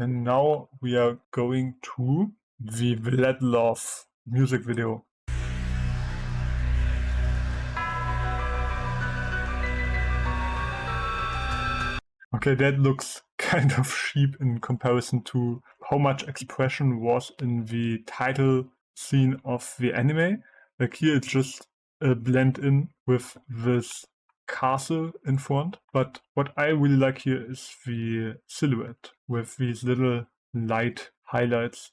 And now we are going to the VLADLOVE music video. Okay, that looks kind of cheap in comparison to how much expression was in the title scene of the anime. Like here it's just a blend in with this castle in front. But what I really like here is the silhouette with these little light highlights.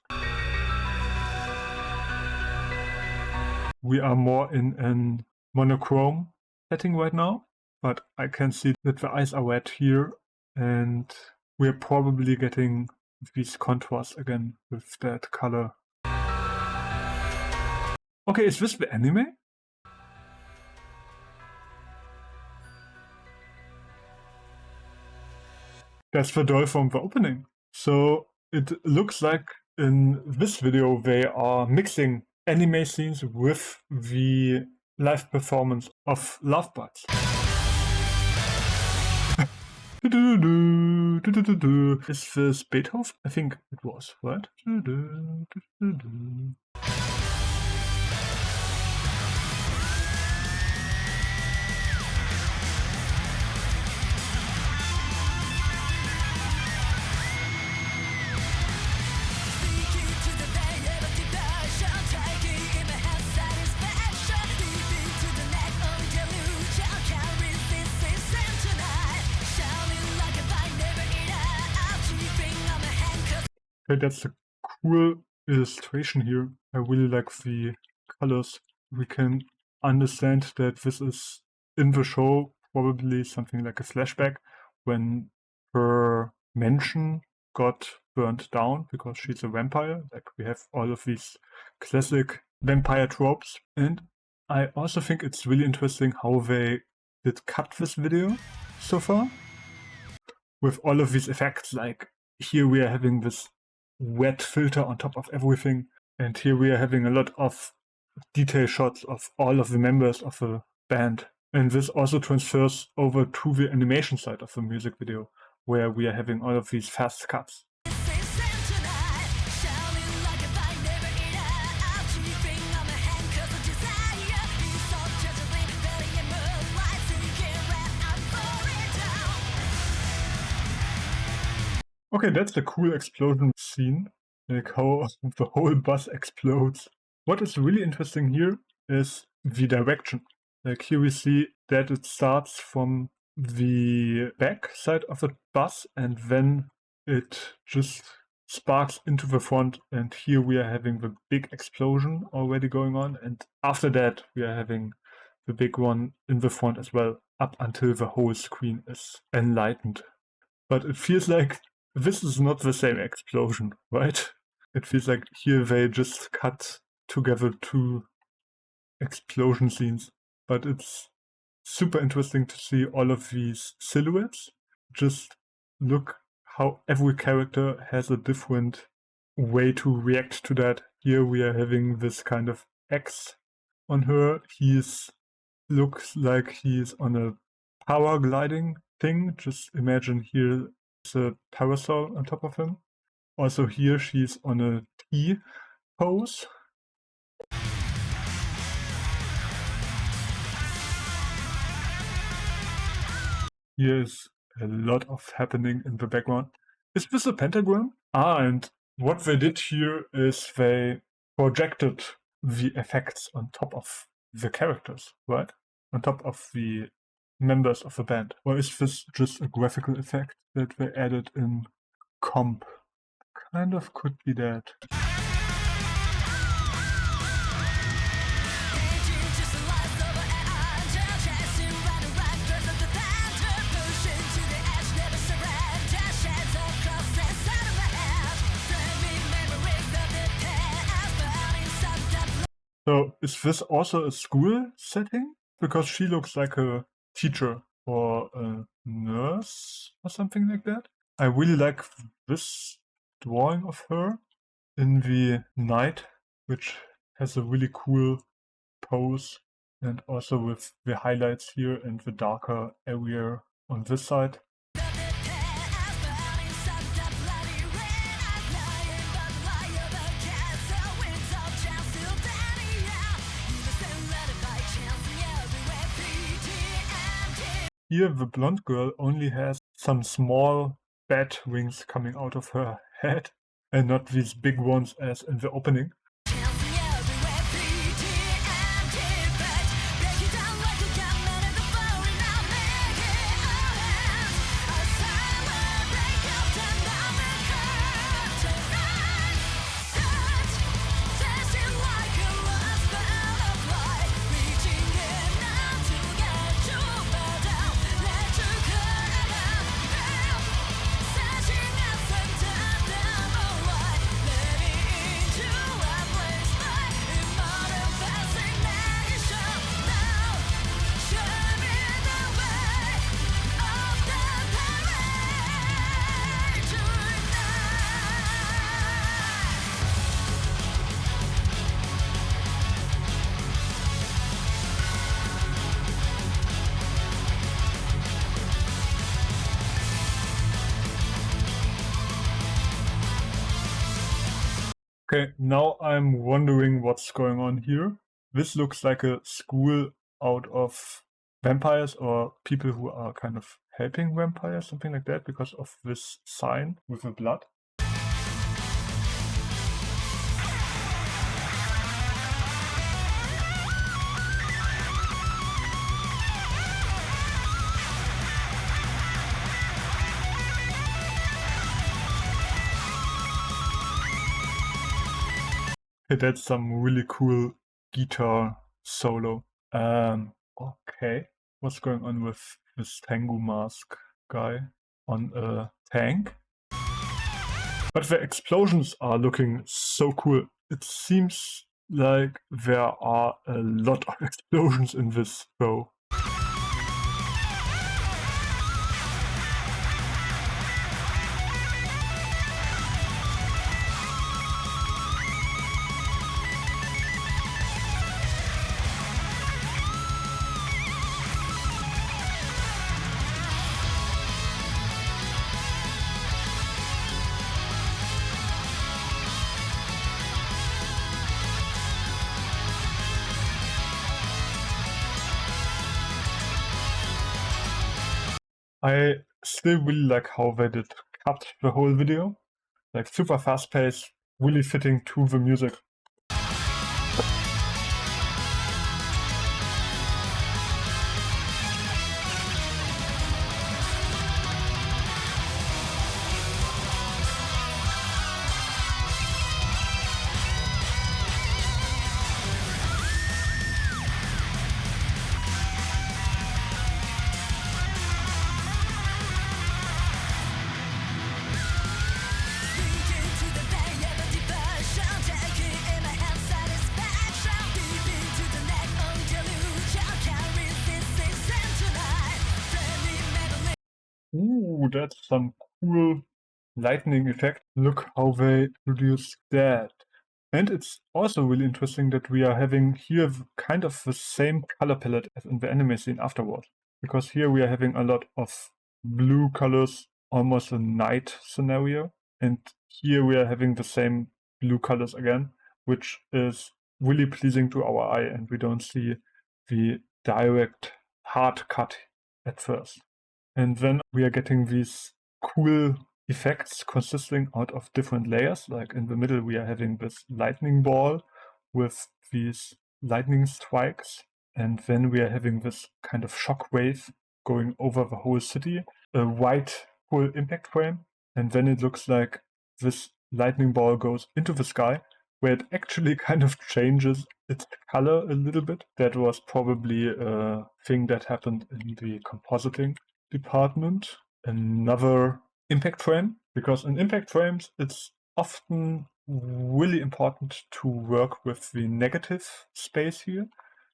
We are more in a monochrome setting right now, but I can see that the eyes are red here, and we're probably getting these contrasts again with that color. Okay, is this the anime? That's the doll from the opening. So it looks like in this video they are mixing anime scenes with the live performance of LOVEBITES. Is this Beethoven? I think it was, right? Okay, that's a cool illustration here. I really like the colors. We can understand that this is in the show probably something like a flashback when her mansion got burned down because she's a vampire. Like we have all of these classic vampire tropes. And I also think it's really interesting how they did cut this video so far with all of these effects. Like here we are having this wet filter on top of everything, and here we are having a lot of detail shots of all of the members of the band. And this also transfers over to the animation side of the music video, where we are having all of these fast cuts. Okay, that's a cool explosion scene, like how the whole bus explodes. What is really interesting here is the direction. Like here we see that it starts from the back side of the bus and then it just sparks into the front, and here we are having the big explosion already going on, and after that we are having the big one in the front as well, up until the whole screen is enlightened. But it feels like this is not the same explosion, right? It feels like here they just cut together two explosion scenes. But it's super interesting to see all of these silhouettes. Just look how every character has a different way to react to that. Here we are having this kind of X on her. Looks like he's on a power gliding thing. Just imagine here a parasol on top of him. Also here she's on a T pose. Here's a lot of happening in the background. Is this a pentagram? And what they did here is they projected the effects on top of the characters, right? On top of the members of the band. Or is this just a graphical effect that they added in comp? Kind of could be that. So is this also a school setting? Because she looks like a teacher or a nurse or something like that. I really like this drawing of her in the night, which has a really cool pose, and also with the highlights here and the darker area on this side. here the blonde girl only has some small bat wings coming out of her head and not these big ones as in the opening. Okay, now I'm wondering what's going on here. This looks like a school out of vampires or people who are kind of helping vampires, something like that, because of this sign with the blood. That's some really cool guitar solo. Okay. What's going on with this Tengu mask guy on a tank? But the explosions are looking so cool. It seems like there are a lot of explosions in this show. I still really like how they did cut the whole video. Like super fast paced, really fitting to the music. Ooh, that's some cool lightning effect. Look how they produce that. And it's also really interesting that we are having here kind of the same color palette as in the anime scene afterward. Because here we are having a lot of blue colors, almost a night scenario. And here we are having the same blue colors again, which is really pleasing to our eye, and we don't see the direct hard cut at first. And then we are getting these cool effects consisting out of different layers. Like in the middle, we are having this lightning ball with these lightning strikes. And then we are having this kind of shock wave going over the whole city, a white full impact frame. And then it looks like this lightning ball goes into the sky, where it actually kind of changes its color a little bit. That was probably a thing that happened in the compositing department. Another impact frame, because in impact frames it's often really important to work with the negative space here.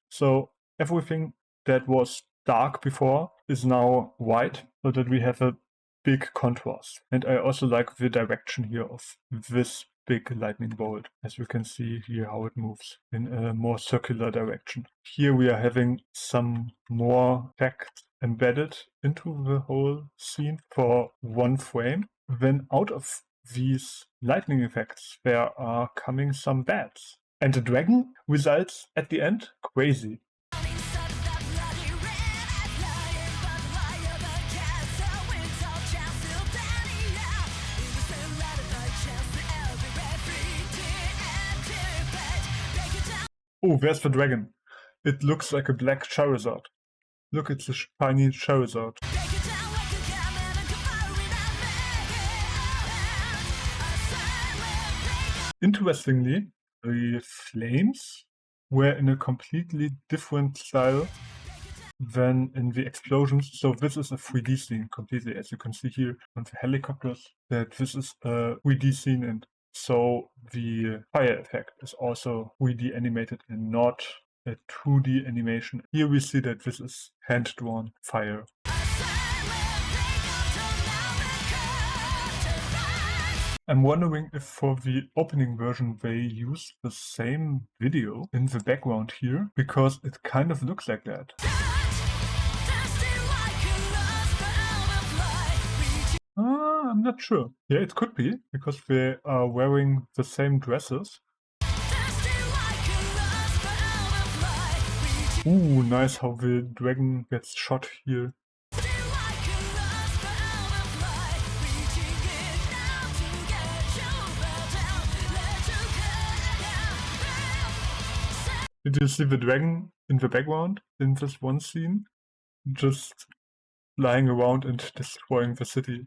So everything that was dark before is now white, so that we have a big contrast. And I also like the direction here of this big lightning bolt, as you can see here how it moves in a more circular direction. Here we are having some more text embedded into the whole scene for one frame. Then out of these lightning effects there are coming some bats. And the dragon results at the end crazy. Oh, there's the dragon. It looks like a black Charizard. Look, it's a shiny Charizard. Interestingly, the flames were in a completely different style than in the explosions. So this is a 3D scene completely, as you can see here on the helicopters, that this is a 3D scene, and so the fire effect is also 3D animated and not a 2D animation. Here we see that this is hand-drawn fire. I'm wondering if for the opening version they use the same video in the background here, because it kind of looks like that. I'm not sure. Yeah, it could be, because they are wearing the same dresses. Ooh, nice how the dragon gets shot here. Did you see the dragon in the background in this one scene? Just flying around and destroying the city.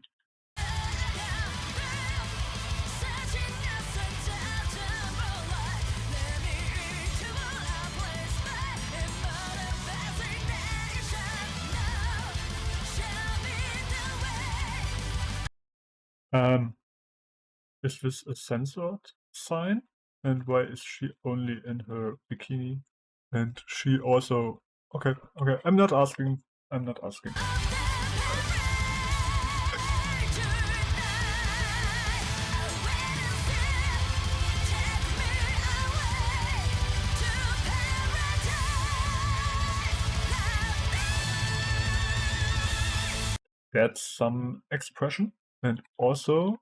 Is this a censored sign? And why is she only in her bikini? And she also... Okay, I'm not asking. That's some expression, and also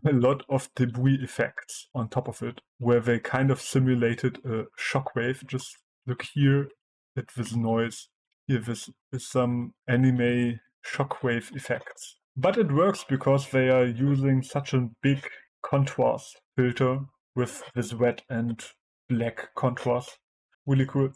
a lot of debris effects on top of it, where they kind of simulated a shockwave. Just look here at this noise. Here, this is some anime shockwave effects. But it works because they are using such a big contrast filter with this red and black contrast. Really cool.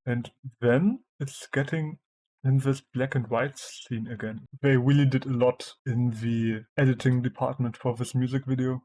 And then it's getting in this black and white scene again. They really did a lot in the editing department for this music video.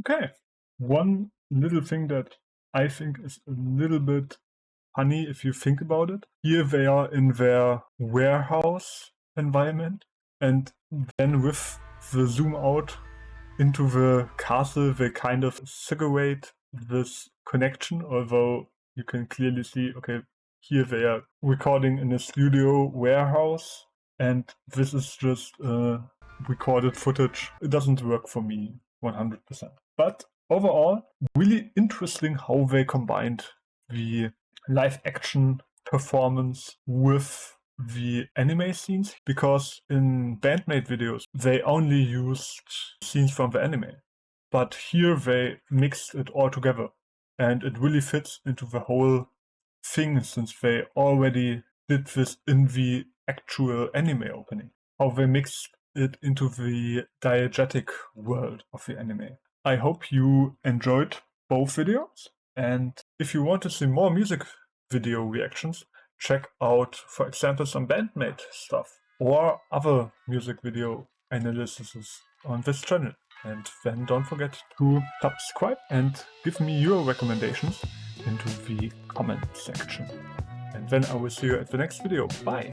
Okay, one little thing that I think is a little bit funny if you think about it. Here they are in their warehouse environment, and then with the zoom out into the castle, they kind of separate this connection, although you can clearly see, okay, here they are recording in a studio warehouse, and this is just recorded footage. It doesn't work for me 100%. But overall, really interesting how they combined the live action performance with the anime scenes, because in Bandmate videos they only used scenes from the anime, but here they mixed it all together, and it really fits into the whole thing, since they already did this in the actual anime opening, how they mixed it into the diegetic world of the anime. I hope you enjoyed both videos, and if you want to see more music video reactions, check out, for example, some Bandmate stuff or other music video analyses on this channel. And then don't forget to subscribe and give me your recommendations into the comment section. And then I will see you at the next video. Bye!